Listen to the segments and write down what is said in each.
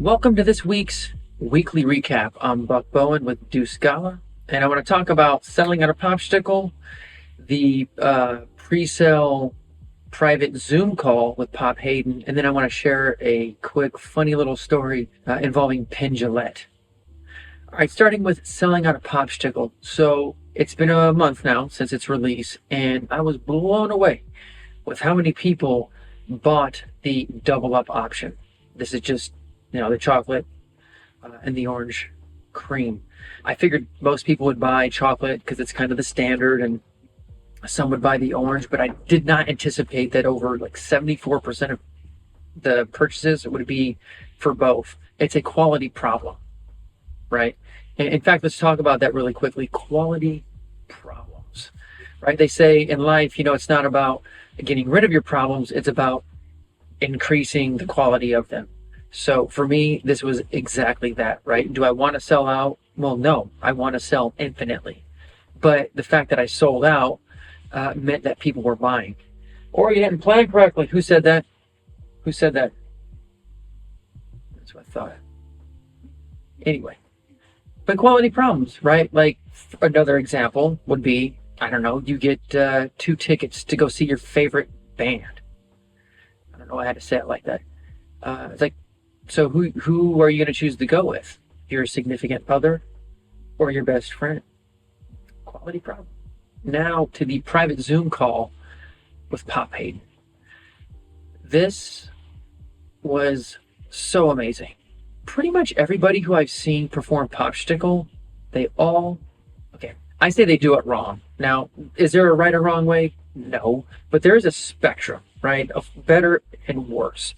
Welcome to this week's weekly recap. I'm Buck Bowen with Deuce Gala, and I want to talk about selling at a popsicle, the pre-sale private Zoom call with Pop Hayden, and then I want to share a quick, funny little story involving Penn Jillette. All right, starting with selling out a popsicle. So it's been a month now since its release, and I was blown away with how many people bought the double up option. This is just, the chocolate and the orange cream. I figured most people would buy chocolate because it's kind of the standard, and some would buy the orange, but I did not anticipate that over like 74% of the purchases would be for both. It's a quality problem, right? And in fact, let's talk about that really quickly. Quality problems, right? They say in life, it's not about getting rid of your problems, it's about increasing the quality of them. So for me, this was exactly that, right? Do I want to sell out? Well, no, I want to sell infinitely. But the fact that I sold out meant that people were buying. Or you didn't plan correctly. Who said that? Who said that? That's what I thought. Anyway, but quality problems, right? Like another example would be, I don't know, you get 2 tickets to go see your favorite band. I don't know, I had to say it like that. It's like, so who are you going to choose to go with? Your significant other or your best friend? Quality problem. Now to the private Zoom call with Pop Hayden. This was so amazing. Pretty much everybody who I've seen perform Popsicle, they all, okay, I say they do it wrong. Now, is there a right or wrong way? No, but there is a spectrum, right, of better and worse.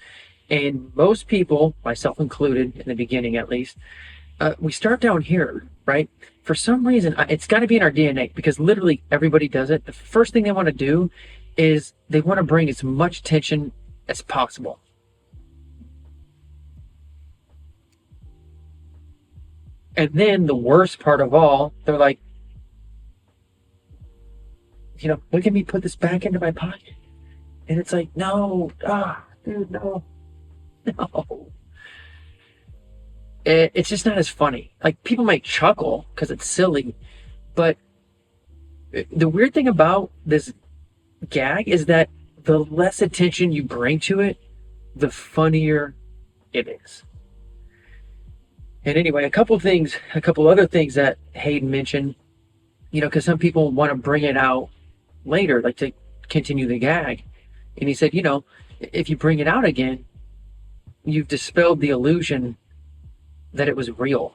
And most people, myself included, in the beginning at least, we start down here, right? For some reason, it's got to be in our DNA because literally everybody does it. The first thing they want to do is they want to bring as much tension as possible. And then the worst part of all, they're like, look at me put this back into my pocket. And it's like, no, dude, no. No. It's just not as funny. Like, people might chuckle because it's silly, but the weird thing about this gag is that the less attention you bring to it, the funnier it is. And anyway, a couple other things that Hayden mentioned, because some people want to bring it out later, like to continue the gag. And he said, if you bring it out again, you've dispelled the illusion that it was real,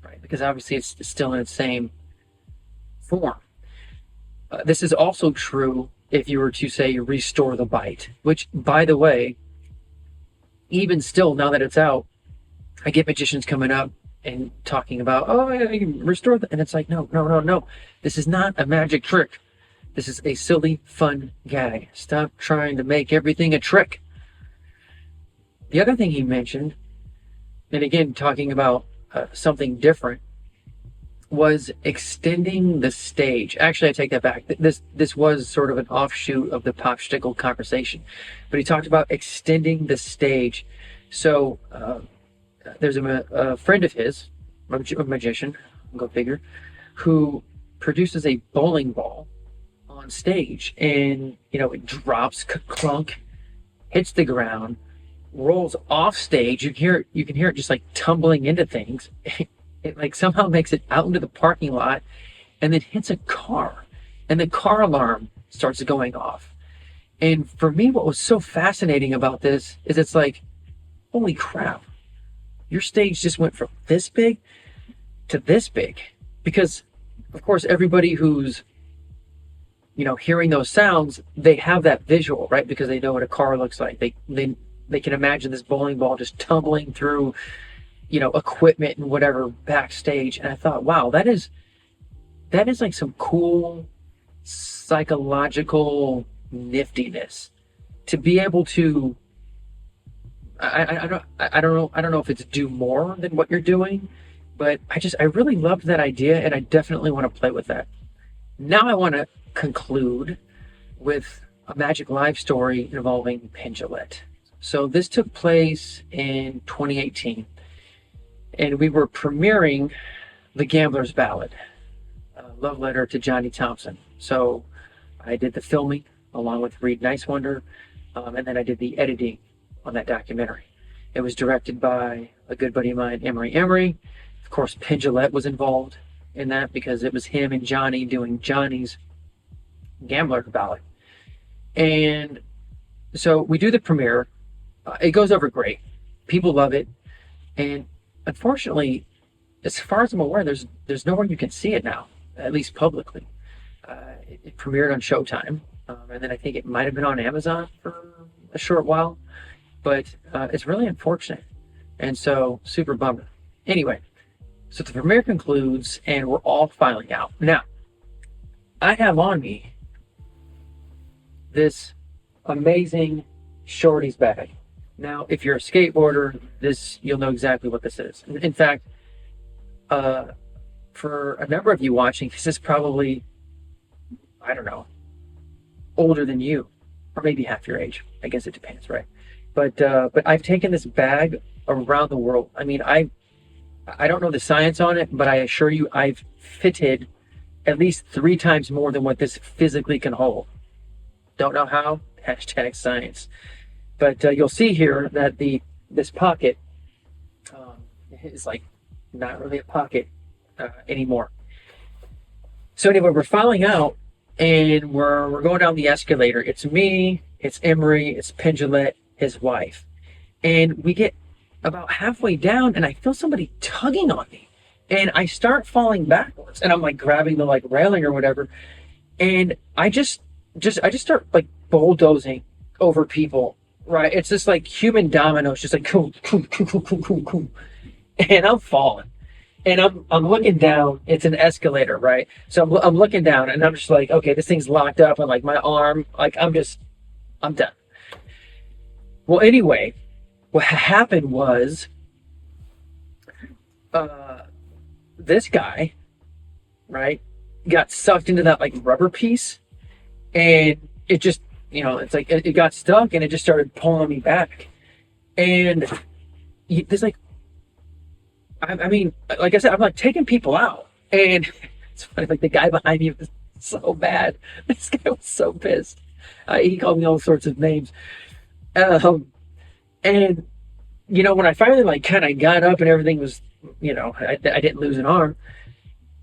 right? Because obviously it's still in its same form. This is also true if you were to say restore the bite, which, by the way, even still, now that it's out, I get magicians coming up and talking about, oh, yeah, you can restore and it's like, no. This is not a magic trick. This is a silly, fun gag. Stop trying to make everything a trick. The other thing he mentioned, and again, talking about something different, was extending the stage. Actually, I take that back. This was sort of an offshoot of the Popsicle conversation, but he talked about extending the stage. So there's a friend of his, a magician, go figure, who produces a bowling ball on stage, and it drops, clunk, hits the ground, rolls off stage. You can hear it just like tumbling into things. It like somehow makes it out into the parking lot and then hits a car, and the car alarm starts going off. And for me, what was so fascinating about this is it's like, holy crap, your stage just went from this big to this big. Because of course everybody who's hearing those sounds, they have that visual, right? Because they know what a car looks like. They can imagine this bowling ball just tumbling through, equipment and whatever backstage. And I thought, wow, that is like some cool psychological niftiness to be able to. I don't know if it's do more than what you're doing, but I really loved that idea, and I definitely want to play with that. Now I want to conclude with a Magic Live story involving Penn Jillette. So this took place in 2018. and we were premiering The Gambler's Ballad, a love letter to Johnny Thompson. So I did the filming along with Reed Nicewonder, and then I did the editing on that documentary. It was directed by a good buddy of mine, Emery. Of course, Penn Jillette was involved in that because it was him and Johnny doing Johnny's Gambler's Ballad. And so we do the premiere. It goes over great. People love it. And unfortunately, as far as I'm aware, there's nowhere you can see it now, at least publicly. It premiered on Showtime, and then I think it might have been on Amazon for a short while, but it's really unfortunate, and so super bummer. Anyway, so the premiere concludes, and we're all filing out. Now, I have on me this amazing Shorty's bag. Now, if you're a skateboarder, you'll know exactly what this is. In fact, for a number of you watching, this is probably, I don't know, older than you, or maybe half your age. I guess it depends, right? But I've taken this bag around the world. I mean, I don't know the science on it, but I assure you, I've fitted at least 3 times more than what this physically can hold. Don't know how? Hashtag science. But you'll see here that this pocket is like not really a pocket anymore. So anyway, we're filing out, and we're going down the escalator. It's me, it's Emery, it's Penn Jillette, his wife. And we get about halfway down, and I feel somebody tugging on me. And I start falling backwards, and I'm like grabbing the like railing or whatever. And I just start like bulldozing over people. Right, it's just like human dominoes, just like cool, and I'm falling, and I'm looking down. It's an escalator, right? So I'm looking down, and I'm just like, okay, this thing's locked up, and like my arm, like I'm done. Well, anyway, what happened was, this guy, right, got sucked into that like rubber piece, and it just. It's like it got stuck and it just started pulling me back. And there's like, I mean, like I said, I'm like taking people out. And it's funny, like the guy behind me was so bad. This guy was so pissed. He called me all sorts of names. And, when I finally like kind of got up and everything was, I didn't lose an arm.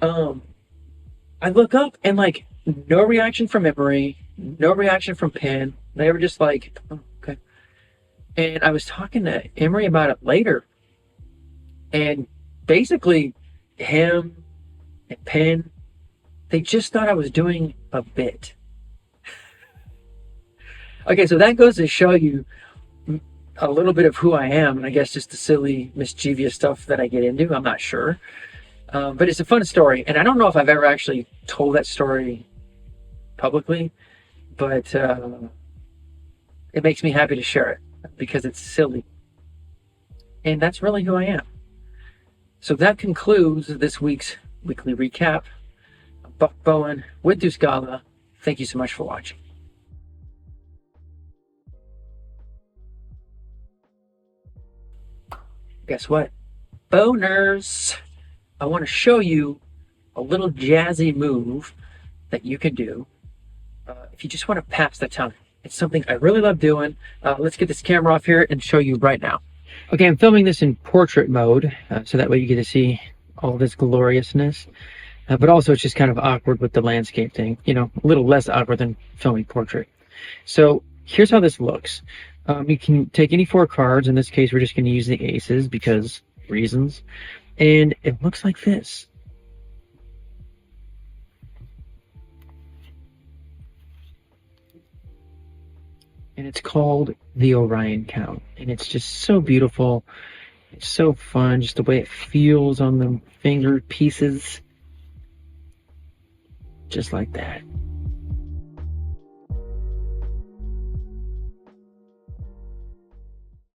I look up and like no reaction from Emery. No reaction from Penn. They were just like, oh, okay. And I was talking to Emery about it later. And basically, him and Penn, they just thought I was doing a bit. Okay, so that goes to show you a little bit of who I am. And I guess just the silly, mischievous stuff that I get into. I'm not sure. But it's a fun story. And I don't know if I've ever actually told that story publicly. But it makes me happy to share it because it's silly. And that's really who I am. So that concludes this week's weekly recap. I'm Buck Bowen with Deuce Gala. Thank you so much for watching. Guess what? Boners! I want to show you a little jazzy move that you can do if you just want to pass the time. It's something I really love doing. Let's get this camera off here and show you right now. Okay, I'm filming this in portrait mode, so that way you get to see all this gloriousness. But also it's just kind of awkward with the landscape thing. A little less awkward than filming portrait. So here's how this looks. You can take any 4 cards. In this case, we're just going to use the aces because reasons. And it looks like this. And it's called the Orion Count. And it's just so beautiful. It's so fun, just the way it feels on the finger pieces. Just like that.